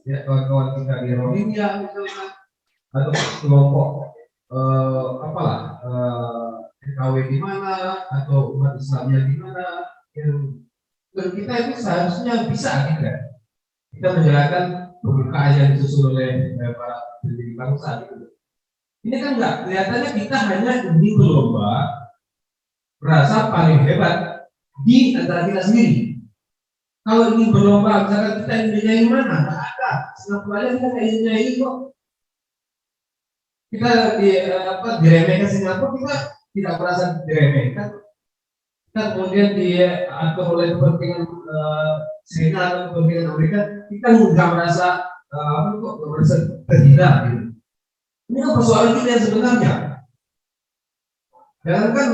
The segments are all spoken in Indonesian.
ya, kawan-kawan kita di Rohingya misalnya, atau kelompok NKW di mana, atau umat Islamnya di mana, yang kita itu seharusnya bisa gitu kan, kita menjalankan pembukaan yang disusun oleh para pendiri bangsa gitu. Ini kan enggak, kelihatannya kita hanya ingin berlomba merasa paling hebat di antara kita sendiri. Kalau ingin berlomba, misalkan kita ingin menyanyi mana, nggak ada. Singapura aja kita nggak ingin nyanyi kok. Kita diremehkan Singapura, kita tidak merasa diremehkan. Kita kemudian diatur oleh kepentingan China atau kepentingan Amerika, kita nggak merasa merasa terhina gitu. Ini kan persoalan kita yang sebenarnya. Jangan kan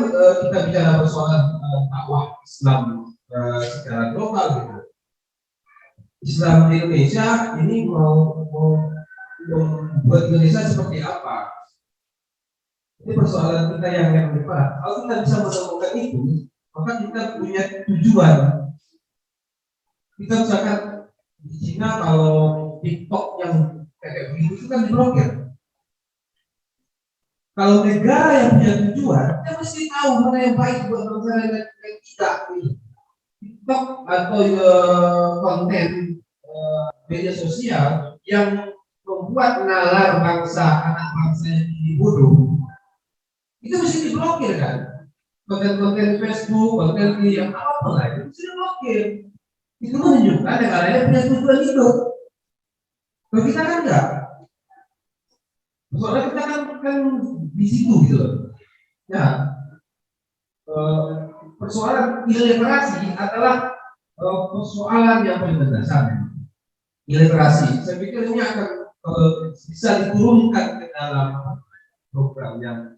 kita bicara persoalan dakwah Islam secara global gitu. Islam di Indonesia ini mau membuat Indonesia seperti apa? Ini persoalan kita yang depan. Kalau kita bisa menemukan itu, maka kita punya tujuan. Kita misalkan di Cina kalau TikTok yang kayak begitu itu kan diblokir. Kalau negara yang punya tujuan, kita mesti tahu mana yang baik buat bangsa dan kita. TikTok atau konten media sosial yang membuat nalar anak bangsa yang dibunuh, itu mesti diblokir kan? Konten-konten Facebook, konten yang apa lah itu mesti diblokir. Itu menunjukkan negara yang punya tujuan hidup. Kalau kita kan enggak. Soalnya kita kan di situ gitu loh. Ya, persoalan literasi adalah persoalan yang paling mendasar. Literasi, saya pikir ini akan bisa diturunkan ke dalam program yang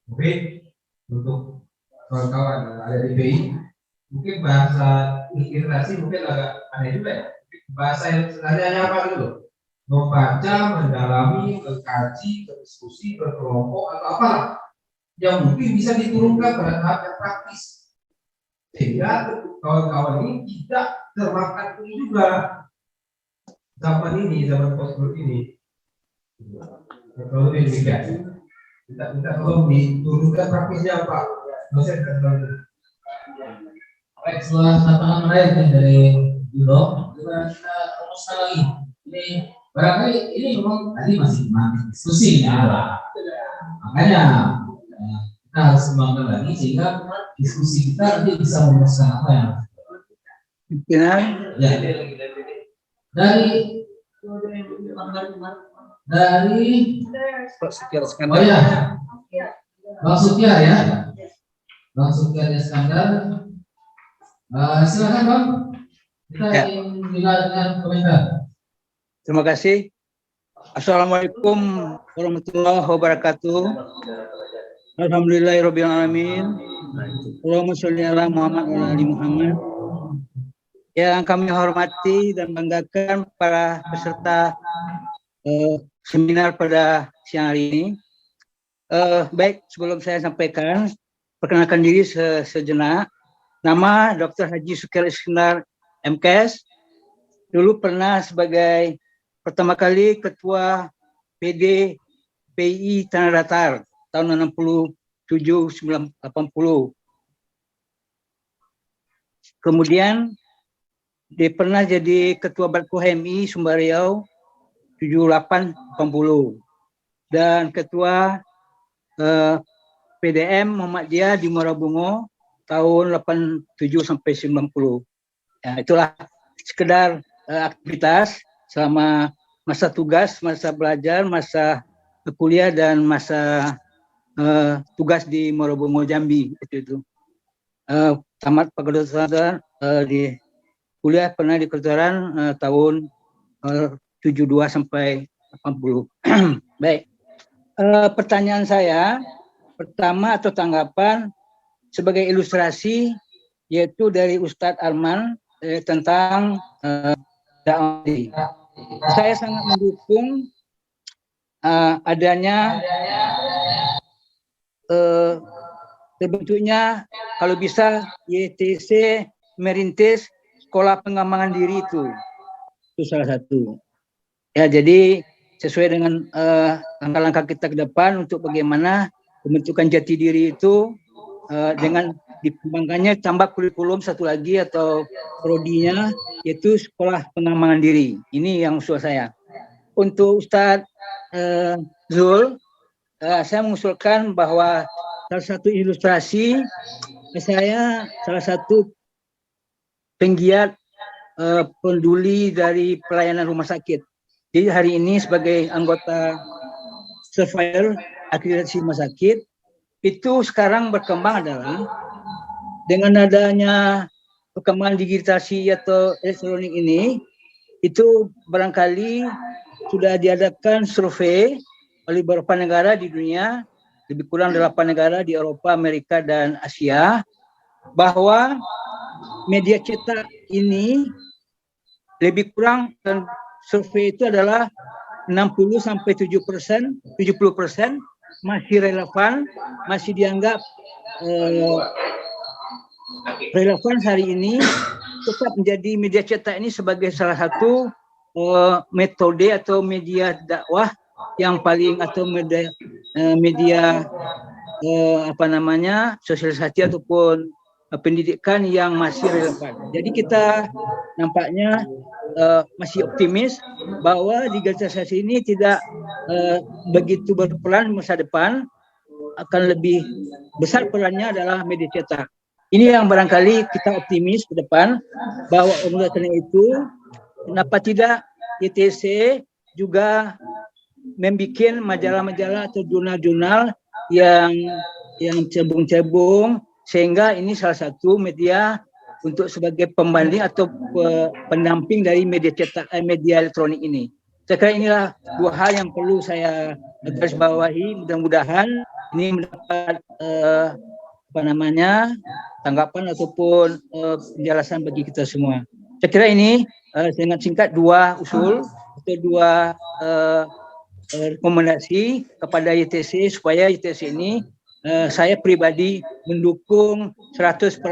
mungkin untuk kawan-kawan yang ada di BI. Mungkin bahasa literasi mungkin agak aneh juga ya. Bahasa yang sebenarnya apa gitu? Membaca, mendalami, mengkaji, berdiskusi, berkelompok atau apa yang mungkin bisa diturunkan pada tahap yang praktis, sehingga kawan-kawan ini tidak termakan ini juga zaman ini, zaman post-truth ini. Kalau demikian, kita tolong diturunkan praktisnya Pak dosen dan teman-teman. Baik, setelah tantangan menarik dari Yudo, kita rumuskan lagi. Ini barangkali ini memang tadi masih diskusi ya, makanya kita harus kembangkan lagi sehingga diskusi kita nanti bisa memutuskan apa yang ya. Dari oh ya, Bang Sutiar ya, Bang Sutiar Iskandar, silakan Bang, kita ingin dengar komentar. Terima kasih. Assalamualaikum warahmatullahi wabarakatuh. Alhamdulillahirabbil alamin. Allahumma sholli ala Muhammad wa ali Muhammad. Yang kami hormati dan banggakan para peserta seminar pada siang hari ini. Baik, sebelum saya sampaikan, perkenalkan diri sejenak. Nama Dr. Haji Sukir Iskandar MKes. Dulu pernah sebagai pertama kali Ketua PD PI Tanah Datar tahun 67-80. Kemudian dia pernah jadi Ketua Badko HMI Sumber Riau 78-80 dan Ketua PDM Muhammadiyah di Muara Bungo tahun 87-90. Ya, itulah sekedar aktivitas selama masa tugas, masa belajar, masa kuliah dan masa tugas di Muara Bungo Jambi itu. Tamat Fakultas di kuliah pernah di kedokteran tahun 72 sampai 80. Baik. Pertanyaan saya pertama atau tanggapan sebagai ilustrasi yaitu dari Ustadz Arman tentang dakwah. Saya sangat mendukung adanya terbentuknya kalau bisa YTC merintis sekolah pengembangan diri itu salah satu. Ya, jadi sesuai dengan langkah-langkah kita ke depan untuk bagaimana pembentukan jati diri itu dengan dikembangkannya tambah kurikulum satu lagi atau prodinya, yaitu sekolah pengembangan diri. Ini yang usul saya. Untuk Ustadz Zul, saya mengusulkan bahwa salah satu ilustrasi, saya salah satu penggiat peduli dari pelayanan rumah sakit. Jadi hari ini sebagai anggota surveyor akreditasi rumah sakit, itu sekarang berkembang adalah dengan adanya perkembangan digitasi atau elektronik ini, itu barangkali sudah diadakan survei oleh beberapa negara di dunia, lebih kurang 8 negara di Eropa, Amerika, dan Asia, bahwa media cetak ini lebih kurang, dan survei itu adalah 60-70% masih relevan, masih dianggap relevan hari ini, tetap menjadi media cetak ini sebagai salah satu metode atau media dakwah yang paling, atau media sosialisasi ataupun pendidikan yang masih relevan. Jadi kita nampaknya masih optimis bahwa digitalisasi ini tidak begitu berperan masa depan, akan lebih besar perannya adalah media cetak. Ini yang barangkali kita optimis ke depan, bahwa oleh karena itu kenapa tidak ITC juga membuat majalah-majalah atau jurnal-jurnal yang cebong-cebong, sehingga ini salah satu media untuk sebagai pembanding atau pendamping dari media cetak, media elektronik ini. Saya kira inilah dua hal yang perlu saya garis bawahi. Mudah-mudahan ini mendapat tanggapan ataupun penjelasan bagi kita semua. Saya kira ini dengan singkat dua usul atau dua rekomendasi kepada YTC, supaya YTC ini saya pribadi mendukung 100%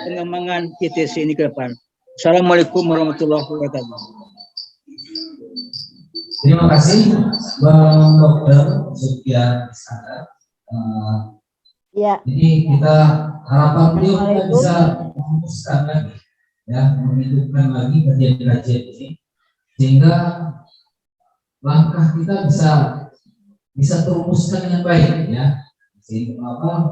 pengembangan YTC ini ke depan. Assalamualaikum warahmatullahi wabarakatuh. Terima kasih Bang Dokter Zulfian Iskandar. Ya. Jadi kita harapan beliau kita bisa merumuskan lagi, ya, menghidupkan lagi kajian-kajian ini, sehingga langkah kita bisa terumuskan dengan baik, ya. Sehingga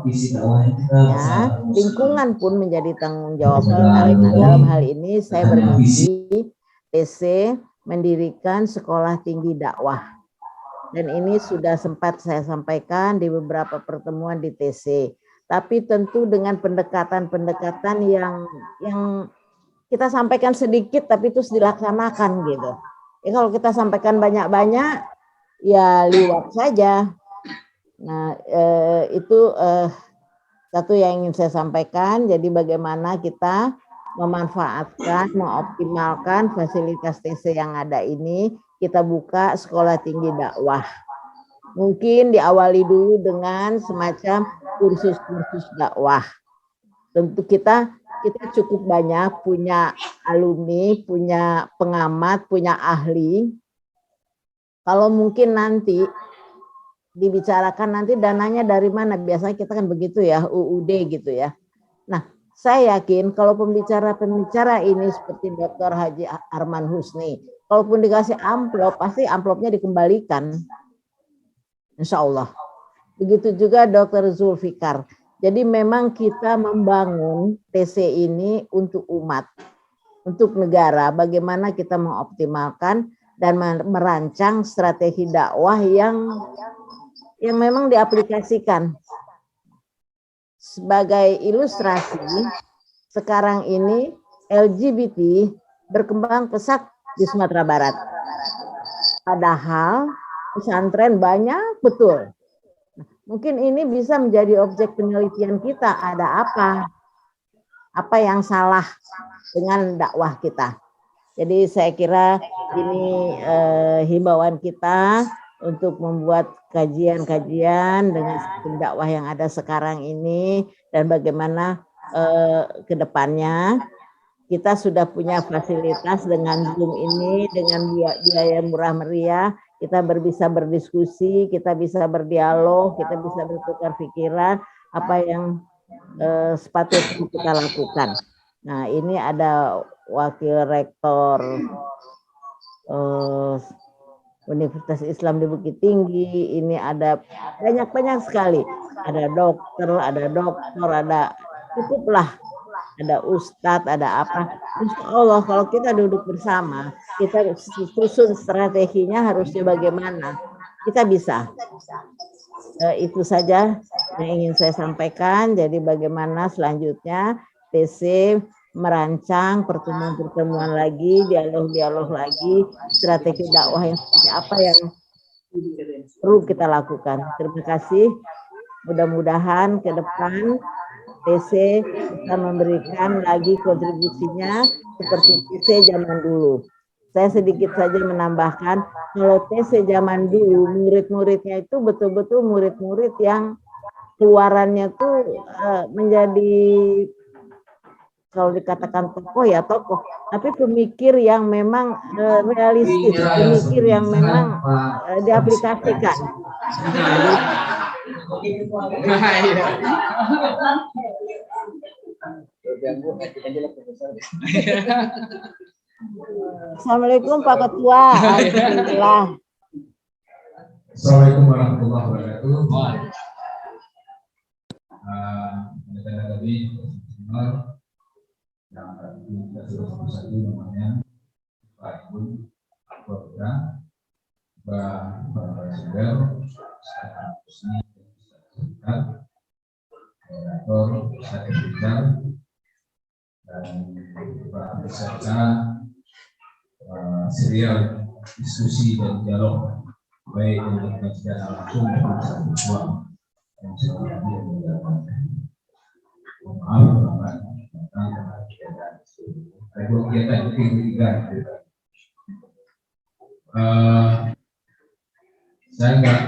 visi dakwah kita bisa lingkungan pun menjadi tanggung jawab kita. Dalam hal ini saya berbagi TC mendirikan sekolah tinggi dakwah, dan ini sudah sempat saya sampaikan di beberapa pertemuan di TC. Tapi tentu dengan pendekatan-pendekatan yang kita sampaikan sedikit tapi terus dilaksanakan gitu. Ya, kalau kita sampaikan banyak-banyak ya liwat saja. Nah, itu satu yang ingin saya sampaikan. Jadi bagaimana kita memanfaatkan, mengoptimalkan fasilitas TC yang ada ini, kita buka sekolah tinggi dakwah. Mungkin diawali dulu dengan semacam kursus-kursus dakwah. Tentu kita cukup banyak, punya alumni, punya pengamat, punya ahli. Kalau mungkin nanti dibicarakan nanti dananya dari mana, biasanya kita kan begitu ya, UUD gitu ya. Nah, saya yakin kalau pembicara ini seperti Dr. Haji Arman Husni, kalaupun dikasih amplop, pasti amplopnya dikembalikan. Insya Allah. Begitu juga Dr. Zulfikar. Jadi memang kita membangun TC ini untuk umat, untuk negara, bagaimana kita mengoptimalkan dan merancang strategi dakwah yang memang diaplikasikan. Sebagai ilustrasi, sekarang ini LGBT berkembang pesat di Sumatera Barat. Padahal pesantren banyak betul. Mungkin ini bisa menjadi objek penelitian kita, ada apa? Apa yang salah dengan dakwah kita? Jadi saya kira ini himbauan kita untuk membuat kajian-kajian dengan sistem dakwah yang ada sekarang ini, dan bagaimana ke depannya kita sudah punya fasilitas dengan Zoom ini, dengan biaya murah meriah, kita bisa berdiskusi, kita bisa berdialog, kita bisa bertukar pikiran, apa yang sepatutnya kita lakukan. Nah, ini ada Wakil Rektor Universitas Islam di Bukit Tinggi, ini ada banyak sekali, ada dokter, ada cukuplah, ada ustadz, ada apa. Insya Allah kalau kita duduk bersama, kita susun strateginya harusnya bagaimana, kita bisa. Itu saja yang ingin saya sampaikan. Jadi bagaimana selanjutnya TC merancang pertemuan-pertemuan lagi, dialog-dialog lagi, strategi dakwah yang seperti apa yang perlu kita lakukan. Terima kasih. Mudah-mudahan ke depan TC bisa memberikan lagi kontribusinya seperti TC zaman dulu. Saya sedikit saja menambahkan, kalau TC zaman dulu, murid-muridnya itu betul-betul murid-murid yang keluarannya tuh menjadi, kalau dikatakan tokoh ya tokoh, tapi pemikir yang memang realistis, pemikir yang memang diaplikasikan. Assalamualaikum Pak Ketua. Alhamdulillah. Assalamualaikum warahmatullahi wabarakatuh. Tadi yang tadi kita sudah bersatu namanya Pak Ibu Keluarga, Pak Presiden, Redaktor, Ustaz Rizal, dan Pak peserta serial diskusi dan dialog baik yang secara langsung maupun secara virtual yang selama ini menjalankan. Maaf, Bapak, tentang kegiatan ketiga. Saya nggak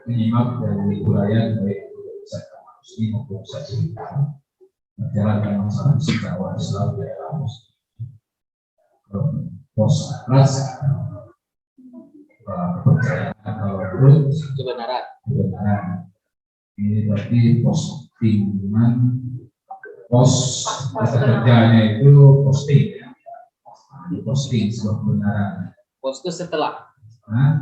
menyimak dari uraian baik Ustaz Muslim maupun Ustaz Rizal menjalankan masalah dakwah Islam di era post kelas kepercayaan kalau menurut kebenaran ini berarti postingan pos kerjanya itu posting ya, posting sebuah kebenaran. Post itu setelah.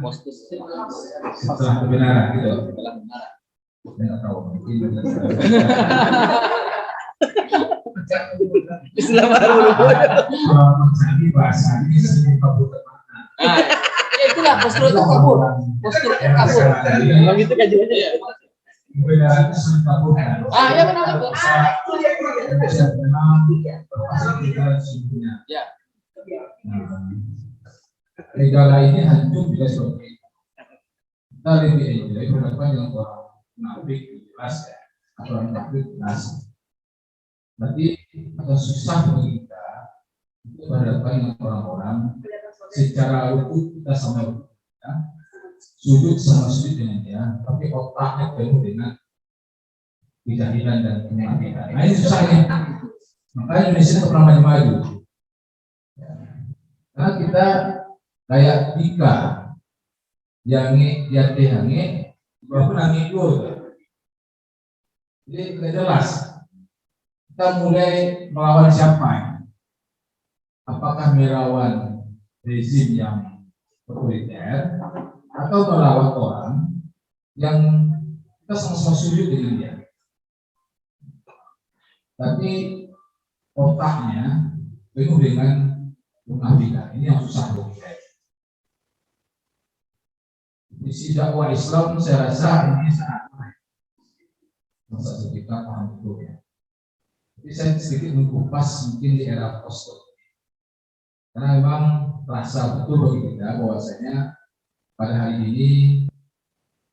Post itu setelah kebenaran gitu. Setelah kebenaran. Saya nggak tahu mungkin. Istilah baru. Jadi bahasa ini sering kabur termakna. Ya itulah postur itu kabur. Postur kabur. Memang itu kajiannya ya. Kebenaran itu sering kabur. Ya benar betul. Bisa memang berpasang kita sesungguhnya. Ya. Regala ini hancur juga seperti itu. Kita lebih enjoy berapa yang orang munafik jelas ya, atau orang munafik jelas. Berarti agak susah bagi kita untuk berhadapan dengan orang-orang secara utuh kita sama ya, sudut sama sudut dengan dia, tapi otaknya penuh dengan kejahilan dan kemunafikan. Nah ini susahnya. Makanya Indonesia pernah maju-maju. Karena kita kayak Tika yang yati hange, walaupun hange itu, jadi tidak jelas. Kita mulai melawan siapa? Apakah melawan rezim yang otoriter atau melawan orang yang kita sama-sama sujud dengan dia? Tapi otaknya penuh dengan kemunafikan. Ini yang susah bagi kita. Isi dakwah Islam saya rasa ini sangat baik. Masa kita paham betul ya. Jadi saya sedikit mengupas mungkin di era post, karena memang terasa betul bagi kita bahwasanya pada hari ini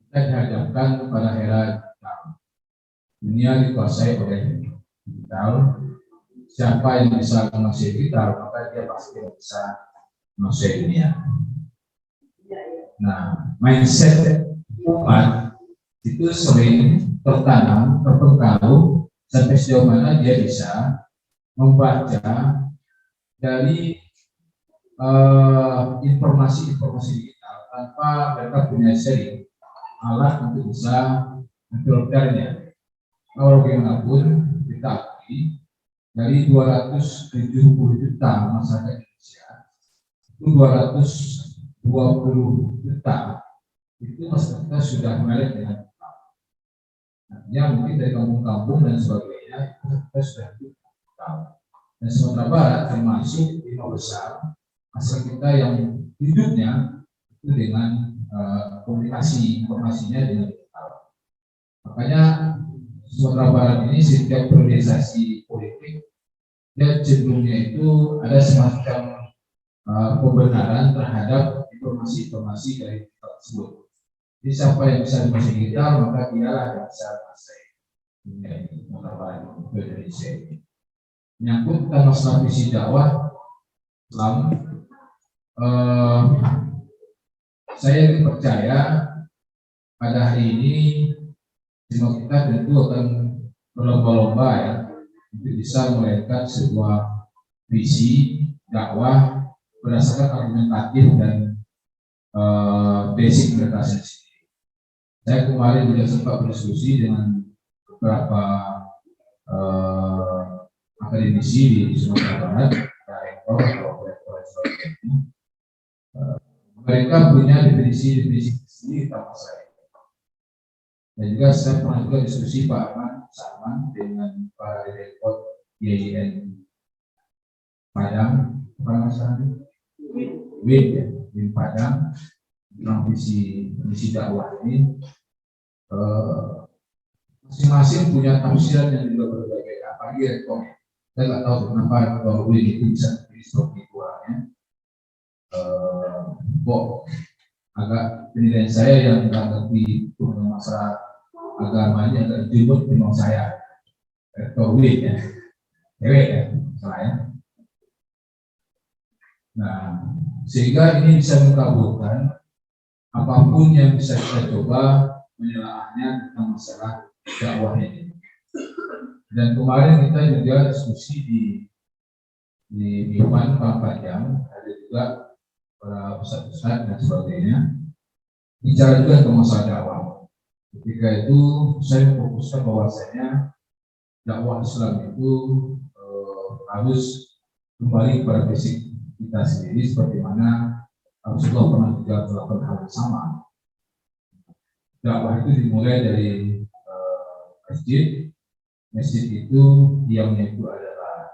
kita dihadapkan pada era digital. Dunia dikuasai oleh digital. Siapa yang bisa menguasai digital, maka dia pasti bisa menguasai dunia. Nah, mindset umat itu sering tertanam, terpengaruh sampai sejauh mana dia bisa membaca dari informasi-informasi digital tanpa mereka punya sharing alat untuk bisa memfilternya. Kalau bagaimanapun kita akui dari 270 juta masyarakat Indonesia itu 220 juta itu masyarakat sudah melek dengan digital. Artinya mungkin dari kampung-kampung dan sebagainya kita sudah digital. Dan Sumatera Barat termasuk 5 besar asal kita yang hidupnya itu dengan komunikasi informasinya dengan digital. Makanya Sumatera Barat ini setiap priorisasi politik dan cenderungnya itu ada semacam pembenaran terhadap informasi-informasi dari digital tersebut. Jadi siapa yang bisa bahasa digital maka dialah yang bisa bahasa Sumatera Barat Indonesia ini. Menyangkut tentang masalah visi dakwah Islam, saya percaya pada hari ini semua kita tentu akan berlomba-lomba ya untuk bisa melahirkan sebuah visi dakwah berdasarkan argumentatif dan basic mereka sendiri. Saya kemarin juga sempat berdiskusi dengan beberapa akademisi di Sumatera Barat, rektor atau rektor sebagainya. Mereka punya definisi sendiri tentang saya. Dan juga saya pernah juga diskusi Pak Ahmad sama dengan para direktur IAIN Padang, apa masalahnya? Win Padang tentang visi dakwah ini. Masing-masing punya tafsiran yang juga berbeda, apalagi rektor. Saya nggak tahu kenapa rektor Win itu bisa seperti itu ya. Kok agak penilaian saya yang menghadapi masalah agamanya agak jumut dengan saya, rektor Win ya, cewek ya, saya. Nah, sehingga ini bisa mengabulkan apapun yang bisa kita coba menelaahnya tentang masalah dakwah ini. Dan kemarin kita juga diskusi di Iwan Panjang, ada juga para pusat-pusat dan sebagainya, bicara juga tentang masalah dakwah. Ketika itu saya fokuskan bahwasanya dakwah Islam itu harus kembali kepada basic kita sendiri, seperti mana Rasulullah pernah juga melakukan hal yang sama. Dakwah itu dimulai dari masjid. Masjid itu diamnya itu adalah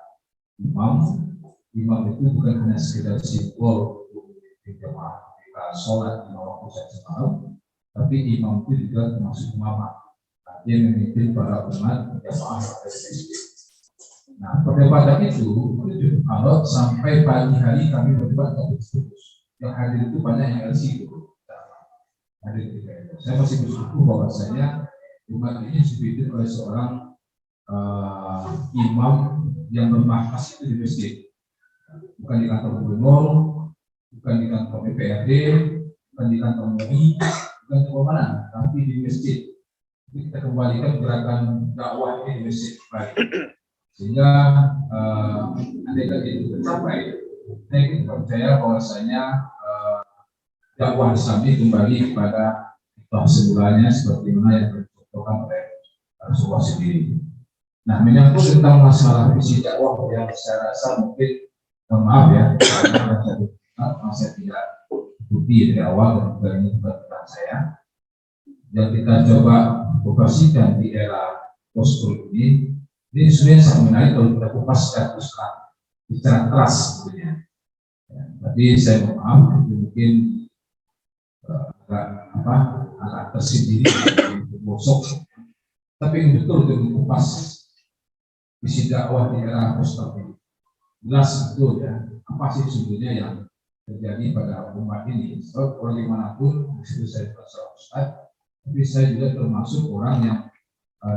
imam. Imam itu bukan hanya sekedar simbol untuk jemaah kita sholat di waktu semalam, tapi imam itu juga termasuk imam. Dia memimpin para umat jemaah pada masjid. Nah, perdebatan itu kalau sampai pagi hari kami berdebat terus. Yang hadir itu banyak yang LC itu. Saya masih bersyukur bahwasanya umat ini dipimpin oleh seorang imam yang bermarkas itu di masjid, bukan di kantor gubernur, bukan di kantor DPRD, bukan di kantor MUI, bukan di mana, tapi di masjid. Kita kembalikan gerakan dakwah ini di masjid baik. Sehingga andai kata itu tercapai, saya percaya bahwasanya dakwah Islam ini kembali kepada semulanya seperti mana yang dicontohkan oleh Rasulullah sendiri. Nah, menyangkut tentang masalah visi dakwah yang saya rasa mungkin, mohon maaf ya, karena saya tidak ikuti dari awal dan juga ini bukan saya. Yang kita coba operasikan di era post-truth ini sebenarnya sangat menarik kalau kita kupas secara keras sebenarnya. Ya, tapi saya mohon maaf, itu mungkin agak tersendiri, bosok. Tapi ini betul untuk mengupas visi dakwah di era post-truth ini. Jelas betul ya, apa sih sebenarnya yang terjadi pada umat ini. So, bagaimanapun, disitu saya seorang ustaz, tapi saya juga termasuk orang yang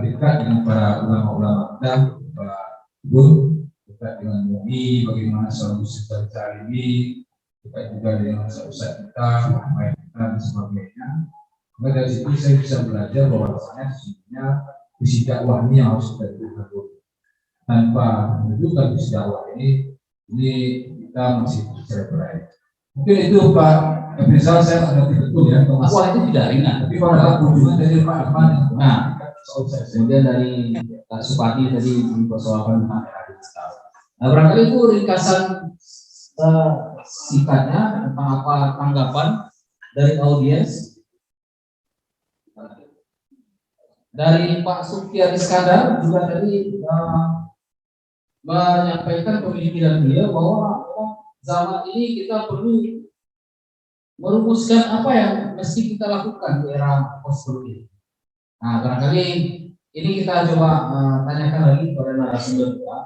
dekat dengan para ulama-ulama kita, Pak Gun, dekat dengan MUI, bagaimana seorang Ustaz Jalimi, dekat juga dengan Ustaz kita, Muhammad kita dan sebagainya. Maka dari situ saya bisa belajar bahwasanya sesungguhnya visi dakwah ini yang harus kita dudukkan. Tanpa menunjukkan visi dakwah ini, Ini kita masih cerai-berai. Mungkin itu Pak Efrizal, saya agak betul ya. Wah, itu tidak ringan. Tapi pada kunjungan dari Pak Irfan, Nah, kemudian dari Pak Supati tadi dipersoalkan tentang era digital. Nah, barangkali itu ringkasan singkatnya tentang apa tanggapan dari audiens. Dari Pak Sukian Iskandar juga tadi menyampaikan pemikiran beliau bahwa zaman ini kita perlu merumuskan apa yang mesti kita lakukan di era post-COVID. Nah, barangkali ini kita coba tanyakan lagi kepada narasumber kita,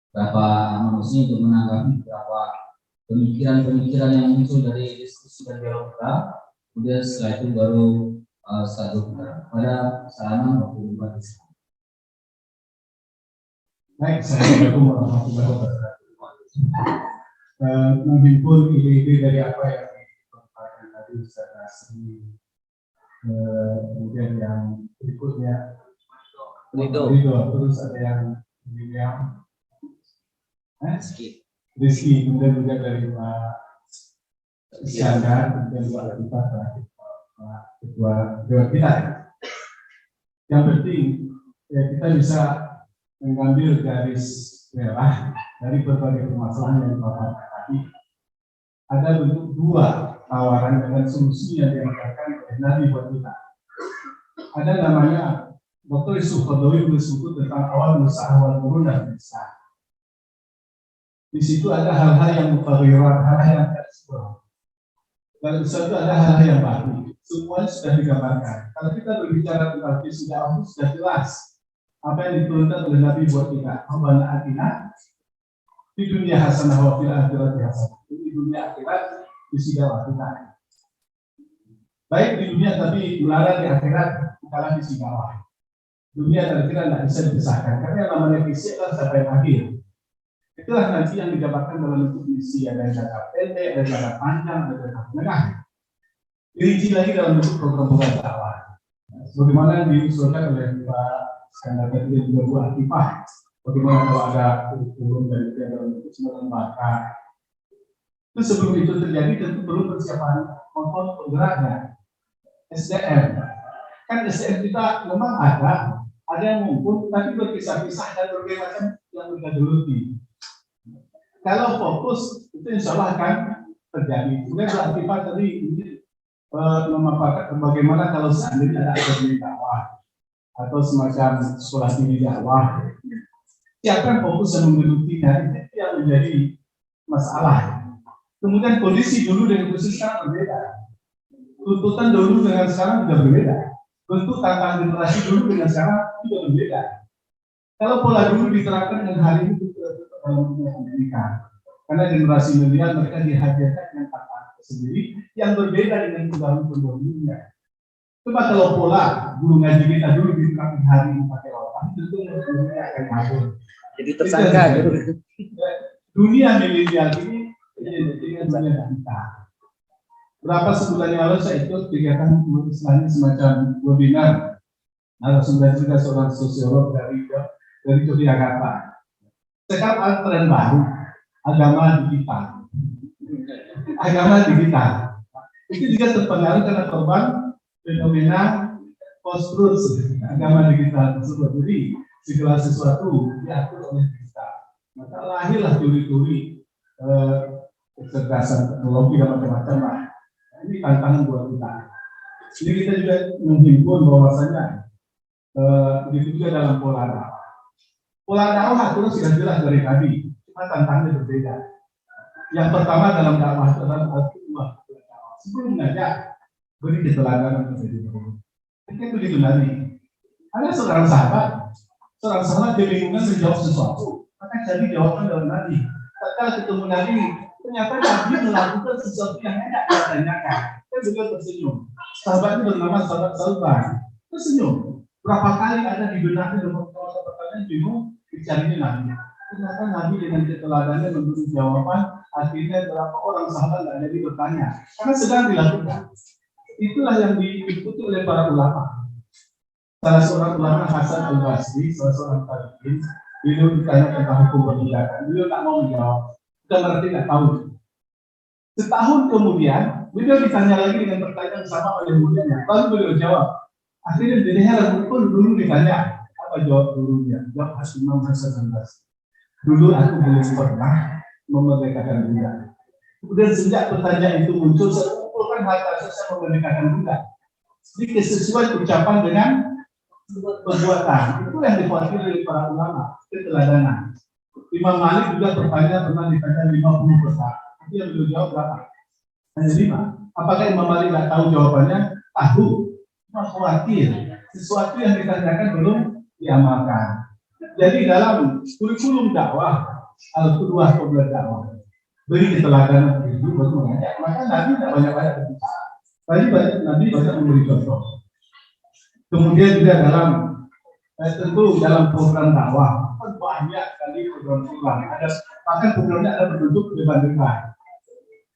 berapa manusia untuk menanggapi beberapa pemikiran-pemikiran yang muncul dari diskusi dan dialog kita. Kemudian setelah itu baru satu pada sarana waktu berbicara. Baik, Assalamualaikum warahmatullahi wabarakatuh. Menghimpun ide-ide dari apa yang disampaikan tadi secara seni, kemudian yang berikutnya Ridho, terus ada yang William, Rizky, kemudian juga dari Pak Iskandar, kemudian juga dari Pak Ketua Dewan kita. Yang penting ya kita bisa mengambil garis merah dari berbagai permasalahan yang dipaparkan tadi. Ada bentuk dua tawaran dengan solusi yang diberikan oleh Nabi buat kita. Ada namanya Dr. Yusuf Qaradawi bersebut tentang awal Musa awal turun dan Musa. Di situ ada hal-hal yang mutaghirat, hal-hal yang tidak sesuai. Dan di situ ada hal-hal yang baru. Semuanya sudah digambarkan. Kalau kita berbicara tentang visi dakwah sudah jelas apa yang diturunkan oleh Nabi buat kita. Rabbana atina di dunia hasanah wa fil akhirati hasanah. Di dunia akhirat visi dakwah kita. Baik di dunia tapi melarang di akhirat bukanlah visi dakwah. Dunia dan akhirat tidak bisa dipisahkan karena yang namanya visi adalah sampai akhir. Itulah nanti yang digambarkan dalam bentuk misi, ada jangka pendek, ada jangka panjang, ada jangka menengah. Dirinci lagi dalam bentuk program-program dakwah. Sebagaimana diusulkan oleh Pak Iskandar tadi dan juga Bu Atifah. Bagaimana kalau ada kurikulum dari dalam bentuk semacam lembaga. Itu sebelum itu terjadi tentu perlu persiapan kontrol penggeraknya. SDM. Kan SDM kita memang ada yang mumpuni, tapi berpisah-pisah dan berbagai macam yang bergeluti. Kalau fokus itu insya Allah akan terjadi. Kemudian Bu Atifah tadi memaparkan bagaimana kalau seandainya ada akademi dakwah atau semacam sekolah tinggi dakwah, siapa yang fokus yang menggelutinya, itu yang menjadi masalah. Kemudian kondisi dulu dengan kondisi sekarang berbeda. Tuntutan dulu dengan sekarang juga berbeda. Bentuk tantangan generasi dulu dengan sekarang juga berbeda. Kalau pola dulu diterapkan dengan hari ini dalam pendidikan, karena generasi milenial mereka dihadirkan dengan tantangan sendiri yang berbeda dengan pendahulu-pendahulunya. Coba kalau pola guru ngaji kita dulu diterapkan hari ini pakai otak, tentu dunia akan kabur. Jadi tersangka gitu. Dunia milenial ini dengan dunia kita. Berapa sebulan yang lalu saya ikut kegiatan Islam semacam webinar. Narasumber juga seorang sosiolog dari Yogyakarta. Sekarang ada tren baru, agama digital. Agama digital. Itu juga terpengaruh karena korban fenomena post-truth agama digital tersebut. Jadi segala sesuatu diatur oleh digital. Maka lahirlah teori-teori kecerdasan teknologi dan macam-macam lah. Ini tantangan buat kita. Jadi kita juga menghimpun bahwasanya begitu juga dalam pola dakwah. Pola dakwah terus sudah jelas dari tadi, cuma tantangannya berbeda. Yang pertama dalam dakwah adalah al-qudwah. Sebelum ngajak beri keteladanan terjadi. Itu begitu Nabi. Ada seorang sahabat kebingungan menjawab sesuatu, maka jadi jawaban dalam Nabi. Tatkala ketemu Nabi, ternyata Nabi melakukan sesuatu yang tidak ditanyakan. Dia juga tersenyum. Sahabatnya bernama sahabat Salman. Tersenyum. Berapa kali ada di benaknya dalam pertanyaan bingung, dicarinya Nabi. Ternyata Nabi dengan keteladanannya memberi jawaban. Akhirnya berapa orang sahabat tidak jadi bertanya, karena sedang dilakukan. Itulah yang diikuti oleh para ulama. Salah seorang ulama Hasan Al-Basri, salah seorang tabi'in, Beliau ditanya tentang hukum perbudakan, beliau tak mau menjawab, bukan berarti nggak tahu. Setahun kemudian, beliau ditanya lagi dengan pertanyaan sama oleh gurunya, lalu beliau jawab. Akhirnya dirinya pun dulu ditanya, apa jawab gurunya? Jawab Imam Hasan al-Basri. Dulu aku belum pernah memerdekakan budak. Kemudian sejak pertanyaan itu muncul, saya kumpulkan harta saya memerdekakan budak. Jadi kesesuaian ucapan dengan perbuatan itu yang diwakili oleh para ulama, keteladanan. Imam Malik juga pernah ditanya 50 pertanyaan. Tapi yang beliau jawab berapa? Hanya 5. Apakah Imam Malik nggak tahu jawabannya? Tahu. Cuma khawatir sesuatu yang ditanyakan belum diamalkan. Jadi dalam kurikulum dakwah, al-qudwah qabla dakwah, beri keteladanan itu baru mengajak. Maka Nabi tidak banyak-banyak berbicara. Nabi banyak memberi contoh. Kemudian juga tentu dalam program dakwah banyak sekali program-program. Bahkan programnya ada berbentuk debat-debat.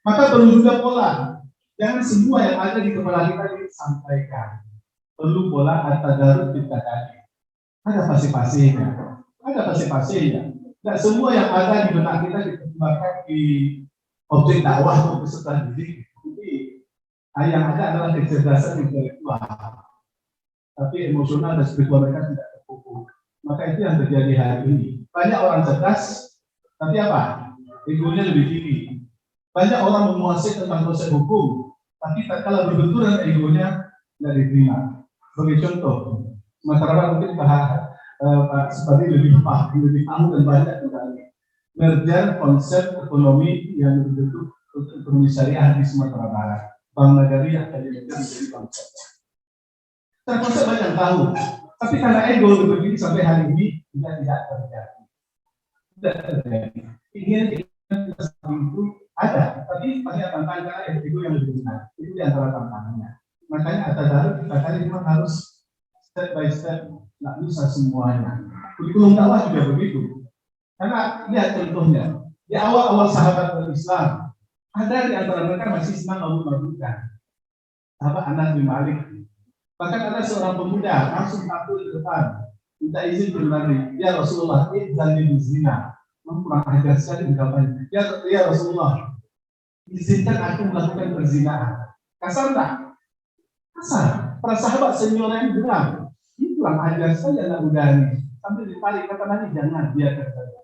Maka perlu juga pola. Jangan semua yang ada di kepala kita disampaikan. Perlu pola at-tadarus bit-tadabur. Ada pasti-pastinya. Tidak semua yang ada di benak kita diterjemahkan di objek dakwah atau peserta didik. Jadi yang ada adalah kecerdasan intelektual. Tapi emosional dan spiritual mereka tidak terpupuk. Maka itu yang terjadi hari ini. Banyak orang cerdas, tapi apa? Egonya lebih tinggi. Banyak orang menguasai tentang konsep hukum, tapi tak kalah berbenturan egonya tidak diterima. Sebagai contoh, masyarakat mungkin Pak Supadi lebih tahu dan banyak tentang merger konsep ekonomi yang berbentuk ekonomi syariah di Sumatera Barat. Bank Nagari yang tadi menjadi konsep. Konsep banyak tahu, tapi karena ego begini sampai hari ini tidak terjadi. Ingin itu ada, tapi banyak tantangan karena ego yang lebih besar. Itu di antara tantangannya. Makanya kita kali memang harus step by step, nggak bisa semuanya. Kurikulum dakwah juga begitu. Karena lihat contohnya, di awal-awal sahabat berislam, ada di antara mereka masih senang mabuk-mabukan. Sahabat Anas bin Malik. Bahkan ada seorang pemuda langsung tampil di depan, minta izin ke Nabi, ya Rasulullah, izin di zina. Kurang ajar sekali ungkapannya. Ya Rasulullah, izinkan aku melakukan perzinahan. Kasar tak? Kasar. Para sahabat senior yang bilang, ini kurang ajar sekali anak muda ini. Sambil ditarik kata Nabi, jangan biarkan saja.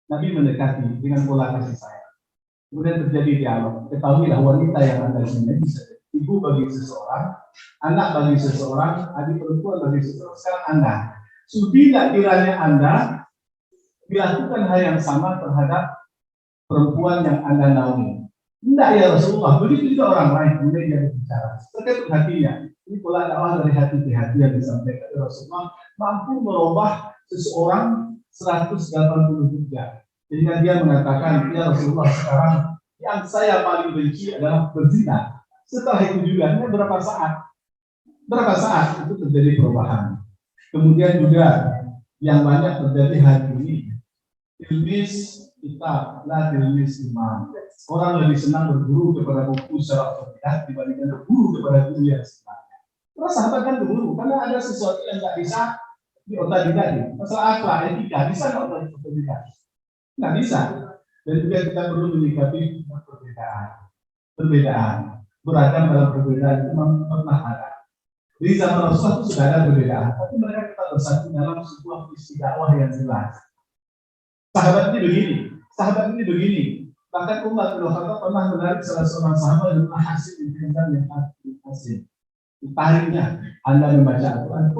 Nabi mendekati dengan pola kasih sayang. Kemudian terjadi dialog. Ketahuilah wanita yang Anda sini bisa ibu bagi seseorang, anak bagi seseorang, adik perempuan bagi seseorang. Sekarang Anda, sudah kiranya Anda dilakukan hal yang sama terhadap perempuan yang Anda naungi. Tidak ya Rasulullah, begitu juga orang lain. Kemudian dia berbicara terkait hatinya. Ini pola dakwah dari hati ke hati yang disampaikan oleh Rasulullah mampu merubah seseorang 180 derajat. Sehingga dia mengatakan, ya Rasulullah, sekarang yang saya paling benci adalah berzina. Setelah itu juga, ini berapa saat itu terjadi perubahan. Kemudian juga yang banyak terjadi hari ini, ilmis kitab, lah ilmis imam. Orang lebih senang berguru kepada buku secara otoritas dibandingkan berguru kepada guru yang sebenarnya. Karena sahabat kan berguru, karena ada sesuatu yang nggak bisa diotodidak. Masalah akhlak, etika, bisa nggak otodidak? Nggak bisa. Dan juga kita perlu menyikapi perbedaan. Beragam dalam perbedaan itu memang pernah ada. Di zaman Rasulullah itu sudah ada perbedaan, tapi mereka tetap bersatu dalam sebuah visi dakwah yang jelas. Sahabat ini begini. Bahkan Umar bin Khattab pernah menarik salah seorang sahabat yang Hasim bin Hizam yang Hasim. Ditariknya, Anda membaca Al-Quran.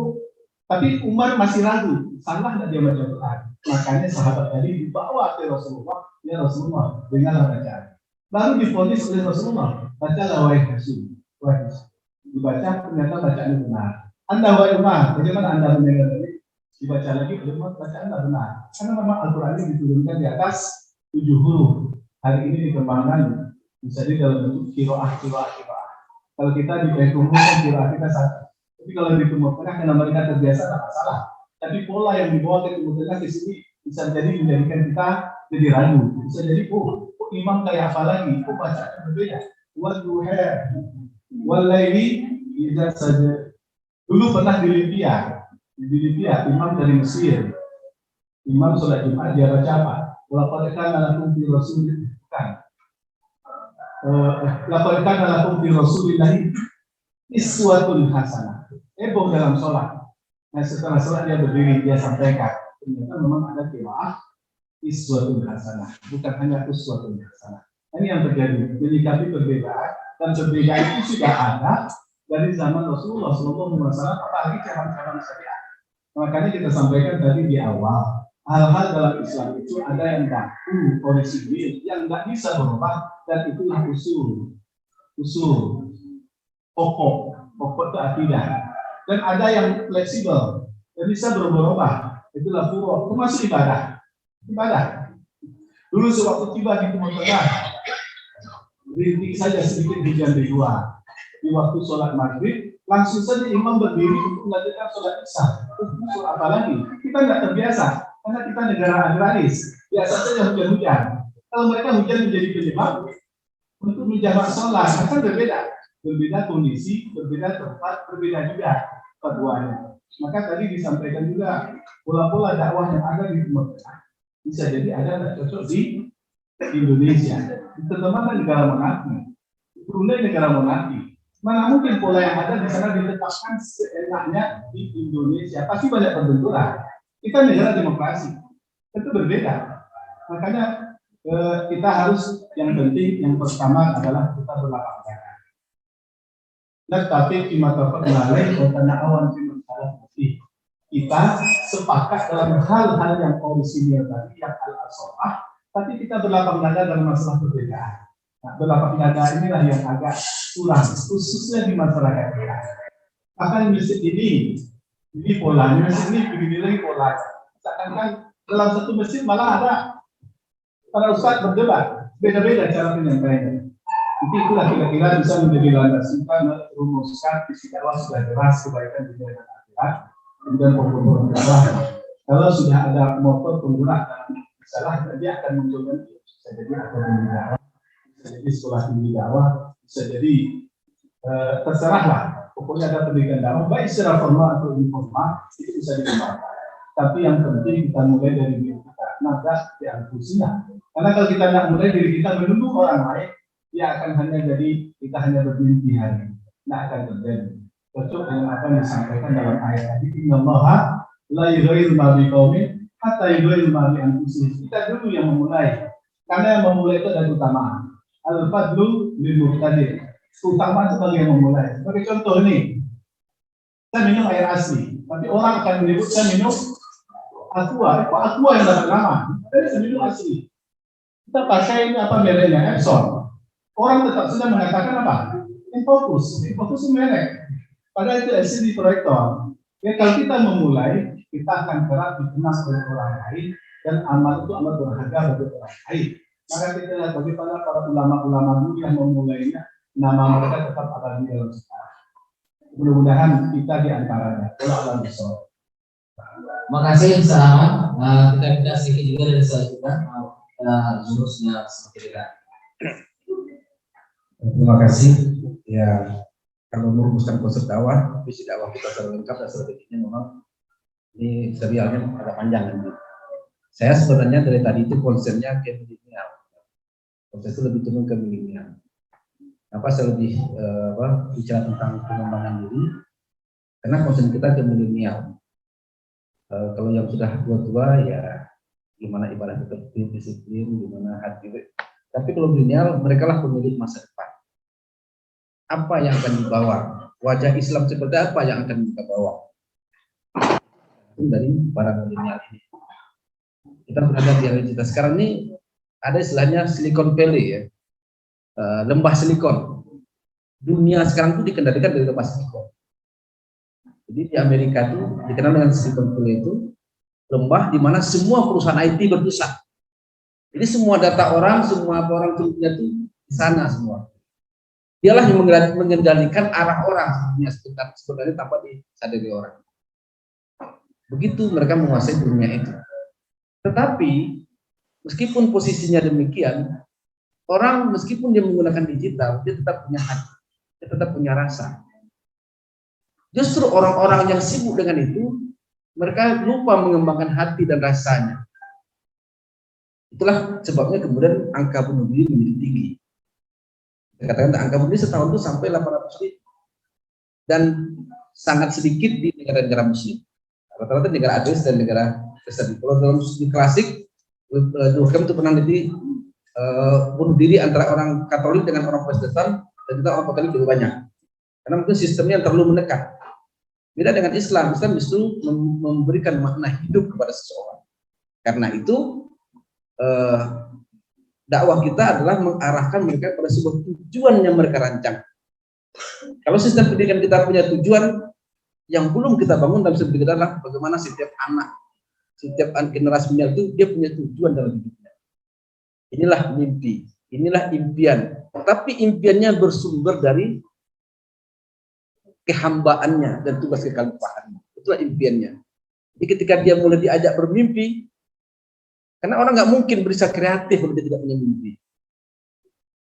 Tapi Umar masih ragu, salah tidak dia baca Al-Quran. Makanya sahabat tadi dibawa ke Rasulullah, ya Rasulullah, dengarlah bacaan. Lalu difonis oleh Rasulullah, bacalah wahai Hasim. Dibaca, ternyata bacaannya benar. Anda wahai Umar, bagaimana Anda mendengar ini? Dibaca lagi, bacaan tidak benar. Karena memang Al-Quran ini diturunkan di atas 7 huruf. Hari ini dikembangkan bisa di dalam bentuk kiroah. Kalau kita di Baitul Mu'min kiroah kita satu. Tapi kalau di Timur Tengah karena mereka terbiasa tidak masalah. Tapi pola yang dibawa ke Timur Tengah di sini bisa jadi menjadikan kita jadi ragu. Bisa jadi imam kayak apa lagi? Bacaan berbeda. Wadduha walaili idza saja. Dulu pernah di Libya imam dari Mesir. Imam sholat Jumat dia baca apa? Laqad kana lakum fi Rasulillah, bukan. Laqad kana lakum fi Rasulillah iswatun hasanah. Heboh dalam sholat. Nah setelah sholat dia berdiri, dia sampaikan. Ternyata memang ada qiraah iswatun hasanah, bukan hanya uswatun hasanah. Ini yang terjadi, menyikapi perbedaan, dan perbedaan itu sudah ada dari zaman Rasulullah SAW, apalagi cabang-cabang syariat. Makanya kita sampaikan tadi di awal, hal-hal dalam Islam itu ada yang baku, orisinil, yang nggak bisa berubah, dan itulah usul, pokok itu akidah. Dan ada yang fleksibel, dan bisa berubah-ubah, itulah furu', termasuk ibadah. Dulu sewaktu tiba di Timur Tengah, rintik saja sedikit hujan di luar. Di waktu sholat maghrib, langsung saja imam berdiri untuk melanjutkan sholat isya. Terus apalagi kita nggak terbiasa, karena kita negara agraris, biasa saja hujan-hujan. Kalau mereka hujan menjadi penyebab untuk menjamak sholat, akan berbeda kondisi, berbeda tempat, berbeda juga keduanya. Maka tadi disampaikan juga pola-pola dakwah yang ada di Timur Tengah bisa jadi ada nggak cocok di Indonesia. Terutama negara monarki, Brunei negara monarki. Mana mungkin pola yang ada di sana ditetapkan seenaknya di Indonesia? Pasti banyak perbenturan. Kita negara demokrasi, itu berbeda. Makanya kita harus yang penting, yang pertama adalah kita berlapang dada. Tapi kimatapat malai karena awan masalah putih. Kita sepakat dalam hal-hal yang orisinil tadi, yang al-asolah, tapi kita berlapang dada dalam masalah perbedaan. Nah, berlapang dada inilah yang agak kurang, khususnya di masyarakat kita. Akan masjid ini polanya, masjid ini begini lagi polanya. Seakan-akan dalam satu masjid malah ada para ustadz berdebat, beda-beda cara penyampaiannya. Itulah kira-kira bisa menjadi landasan kita merumuskan visi dakwah sudah jelas kebaikan dunia dan akhirat. Kemudian pokok-pokok dakwah. Kalau sudah ada motor penggerak dalam salah, dia akan muncul nanti. Bisa jadi akademi dakwah, bisa jadi sekolah tinggi dakwah, bisa jadi terserahlah. Pokoknya ada pendidikan dakwah, baik secara formal atau informal, itu bisa dikembangkan. Tapi yang penting kita mulai dari diri kita. Maka diangkusinya. Karena kalau kita tidak mulai dari kita menunggu orang lain, dia akan hanya jadi kita hanya bermimpi hari. Tidak akan terjadi. Cocok dengan apa yang disampaikan dalam ayat tadi. Innallaha la yughayyiru ma biqaumin hatta yughayyiru ma bi anfusihim. Kita dulu yang memulai. Karena yang memulai itu ada keutamaan. Al-fadlu lil muqtadir. Keutamaan itu bagi yang memulai. Sebagai contoh ini, saya minum air asli, tapi orang akan menyebut saya minum aqua. Kok aqua yang dapat nama? Saya minum asli. Kita pakai ini apa mereknya? Epson. Orang tetap sudah mengatakan apa? Infocus merek. Padahal itu LCD proyektor. Ya kalau kita memulai, kita akan kerap dikenal oleh orang lain dan amal itu amat berharga bagi orang lain. Maka kita lihat bagaimana para ulama-ulama dulu yang memulainya, nama mereka tetap ada di dalam sejarah. Mudah-mudahan kita di antaranya. Kalau alam besar. Makasih sama. Kita pindah sedikit juga dari selanjutnya. Jurusnya semakin dekat. Terima kasih. Ya, kalau merumuskan konsep dakwah, visi dakwah kita secara lengkap dan strateginya memang ini serialnya agak panjang ini. Saya sebenarnya dari tadi itu konsennya ke milenial. Konsen itu lebih cenderung ke milenial. Apa saya lebih bicara tentang pengembangan diri? Karena konsen kita ke milenial. Kalau yang sudah tua-tua ya gimana ibadah tertib, disiplin, gimana hati. Tapi kalau milenial mereka lah pemilik masa depan. Apa yang akan dibawa? Wajah Islam seperti apa yang akan kita bawa? Itu dari para milenial ini. Kita berada di realitas sekarang ini ada istilahnya Silicon Valley ya, lembah silikon. Dunia sekarang itu dikendalikan dari lembah silikon. Jadi di Amerika itu dikenal dengan Silicon Valley itu lembah di mana semua perusahaan IT berpusat. Jadi semua data orang, semua orang dunia itu di sana semua. Dialah yang mengendalikan arah orang sebenarnya tanpa disadari orang. Begitu mereka menguasai dunia itu. Tetapi meskipun posisinya demikian, orang meskipun dia menggunakan digital, dia tetap punya hati, dia tetap punya rasa. Justru orang-orang yang sibuk dengan itu mereka lupa mengembangkan hati dan rasanya. Itulah sebabnya kemudian angka bunuh diri menjadi tinggi. Katakan angka bunuh diri setahun itu sampai 800 ribu. Dan sangat sedikit di negara-negara muslim. Rata-rata negara ateis dan negara Kristen. Kalau dalam studi klasik, Durkheim itu pernah bunuh diri antara orang Katolik dengan orang Protestan, dan juga orang Katolik lebih banyak. Karena mungkin sistemnya yang terlalu menekan. Beda dengan Islam, Islam justru memberikan makna hidup kepada seseorang. Karena itu dakwah kita adalah mengarahkan mereka pada sebuah tujuan yang mereka rancang. Kalau sistem pendidikan kita punya tujuan yang belum kita bangun dalam sistem pendidikan adalah bagaimana setiap anak, setiap generasi milenial itu dia punya tujuan dalam hidupnya. Inilah mimpi, inilah impian. Tapi impiannya bersumber dari kehambaannya dan tugas kekhalifahannya. Itulah impiannya. Jadi ketika dia mulai diajak bermimpi, karena orang nggak mungkin bisa kreatif kalau dia tidak punya mimpi.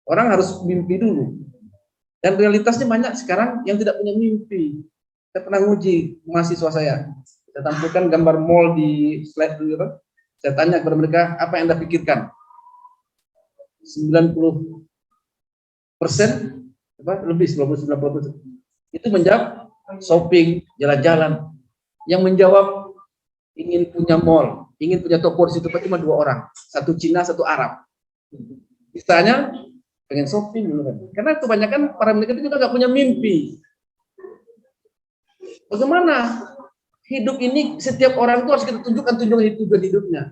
Orang harus mimpi dulu. Dan realitasnya banyak sekarang yang tidak punya mimpi. Saya pernah nguji mahasiswa saya. Saya tampilkan gambar mall di slide dulu. Saya tanya kepada mereka, apa yang Anda pikirkan? 90%, lebih 90%. Itu menjawab shopping, jalan-jalan. Yang menjawab ingin punya mall, ingin punya toko di situ cuma 2 orang, satu Cina, satu Arab. Misalnya pengen shopping, karena kebanyakan para mereka itu juga nggak punya mimpi. Bagaimana hidup ini setiap orang itu harus kita tunjukkan tujuan hidupnya.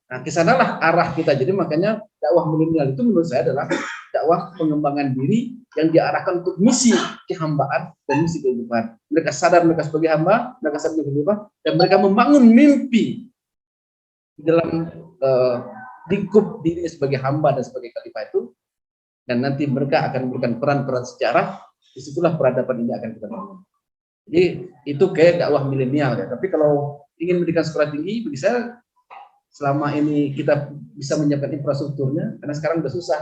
Nah, kesanalah arah kita. Jadi makanya dakwah milenial itu menurut saya adalah dakwah pengembangan diri yang diarahkan untuk misi kehambaan dan misi kehidupan. Mereka sadar mereka sebagai hamba, mereka sadar sebagai kehidupan, dan mereka membangun mimpi di dalam lingkup diri sebagai hamba dan sebagai khalifah itu, dan nanti mereka akan memberikan peran-peran sejarah. Disitulah peradaban ini akan kita bangun. Jadi itu kayak dakwah milenial ya. Tapi kalau ingin mendirikan sekolah tinggi, bagi saya selama ini kita bisa menyiapkan infrastrukturnya, karena sekarang udah susah.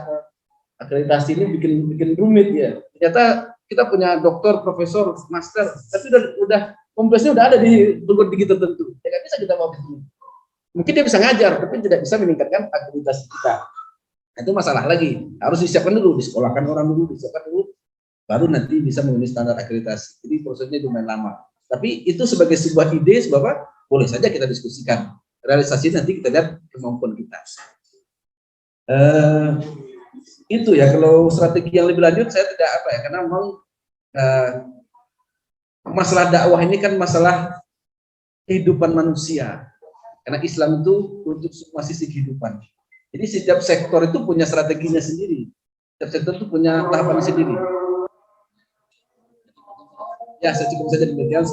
Akreditasi ini bikin rumit ya. Ternyata kita punya doktor, profesor, master, tapi udah komplesnya udah ada di perguruan tinggi tertentu. Ya nggak bisa kita mau begini. Mungkin dia bisa ngajar, tapi tidak bisa meningkatkan akreditasi kita. Nah, itu masalah lagi. Harus disiapkan dulu, disekolahkan orang dulu, disiapkan dulu, baru nanti bisa memenuhi standar akreditasi. Jadi prosesnya lumayan lama. Tapi itu sebagai sebuah ide, sebab boleh saja kita diskusikan. Realisasi nanti kita lihat kemampuan kita. Itu ya, kalau strategi yang lebih lanjut saya tidak apa ya, karena memang masalah dakwah ini kan masalah kehidupan manusia, karena Islam itu untuk semua sisi kehidupan. Jadi setiap sektor itu punya strateginya sendiri, setiap sektor itu punya tahapan sendiri. Ya, saya cukup saja demikian.